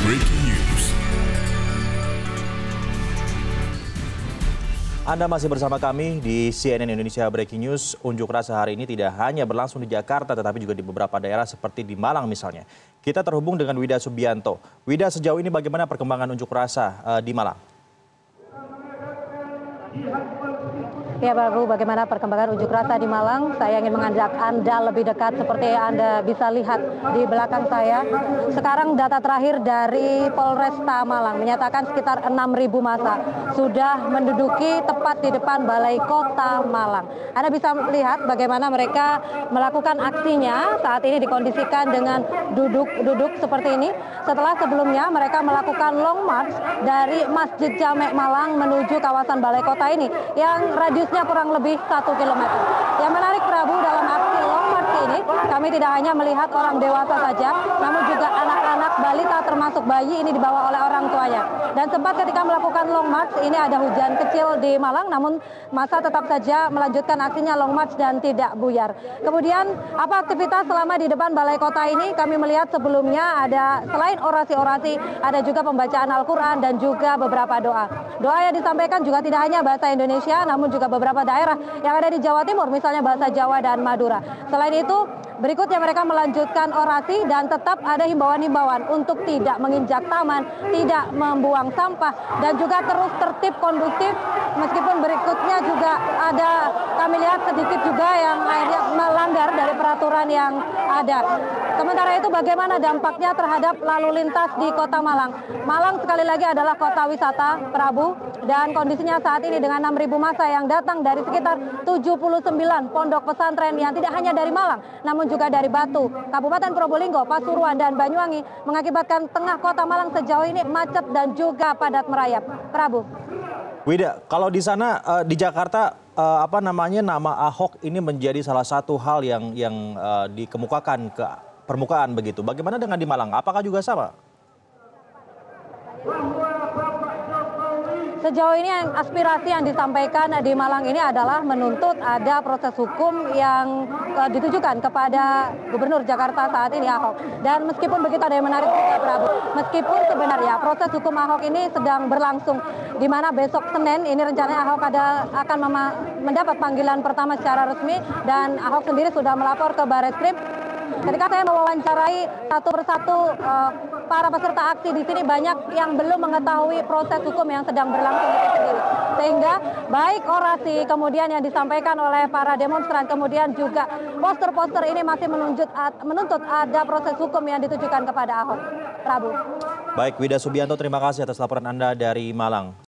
Breaking News. Anda masih bersama kami di CNN Indonesia Breaking News. Unjuk rasa hari ini tidak hanya berlangsung di Jakarta, tetapi juga di beberapa daerah seperti di Malang misalnya. Kita terhubung dengan Wida Subianto. Wida, sejauh ini bagaimana perkembangan unjuk rasa di Malang? Ya Prabu, bagaimana perkembangan unjuk rasa di Malang? Saya ingin mengajak Anda lebih dekat seperti Anda bisa lihat di belakang saya. Sekarang data terakhir dari Polresta Malang menyatakan sekitar 6.000 massa sudah menduduki tepat di depan Balai Kota Malang. Anda bisa lihat bagaimana mereka melakukan aksinya saat ini dikondisikan dengan duduk seperti ini. Setelah sebelumnya mereka melakukan long march dari Masjid Jamek Malang menuju kawasan Balai Kota ini yang radiusnya kurang lebih 1 kilometer. Yang menarik Prabu, dalam aksi long march ini kami tidak hanya melihat orang dewasa saja, namun juga anak-anak, balita termasuk bayi ini dibawa oleh orang tuanya. Dan sempat ketika melakukan long march ini ada hujan kecil di Malang, namun massa tetap saja melanjutkan aksinya long march dan tidak buyar. Kemudian apa aktivitas selama di depan Balai Kota ini? Kami melihat sebelumnya ada selain orasi-orasi, ada juga pembacaan Al-Quran dan juga beberapa doa. Doa yang disampaikan juga tidak hanya bahasa Indonesia, namun juga beberapa daerah yang ada di Jawa Timur, misalnya bahasa Jawa dan Madura. Selain itu, berikutnya mereka melanjutkan orasi dan tetap ada himbauan-himbauan untuk tidak menginjak taman, tidak membuang sampah, dan juga terus tertib kondusif. Meskipun berikutnya juga ada, kami lihat sedikit juga yang akhirnya melanggar dari peraturan yang ada. Sementara itu bagaimana dampaknya terhadap lalu lintas di Kota Malang? Malang sekali lagi adalah kota wisata, Prabu, dan kondisinya saat ini dengan 6.000 massa yang datang dari sekitar 79 pondok pesantren yang tidak hanya dari Malang, namun juga dari Batu, Kabupaten Probolinggo, Pasuruan, dan Banyuwangi, mengakibatkan tengah Kota Malang sejauh ini macet dan juga padat merayap. Prabu. Wida, kalau di sana di Jakarta nama Ahok ini menjadi salah satu hal yang dikemukakan ke permukaan begitu. Bagaimana dengan di Malang? Apakah juga sama? Sejauh ini aspirasi yang disampaikan di Malang ini adalah menuntut ada proses hukum yang ditujukan kepada Gubernur Jakarta saat ini Ahok. Dan meskipun begitu ada yang menarik juga Prabu. Meskipun sebenarnya proses hukum Ahok ini sedang berlangsung, di mana besok Senin ini rencananya Ahok akan mendapat panggilan pertama secara resmi, dan Ahok sendiri sudah melapor ke Barreskrim. Ketika saya mewawancarai satu persatu para peserta aksi di sini, banyak yang belum mengetahui proses hukum yang sedang berlangsung itu sendiri. Sehingga baik orasi kemudian yang disampaikan oleh para demonstran, kemudian juga poster-poster ini masih menuntut ada proses hukum yang ditujukan kepada Ahok. Prabu. Baik, Wida Subianto, terima kasih atas laporan Anda dari Malang.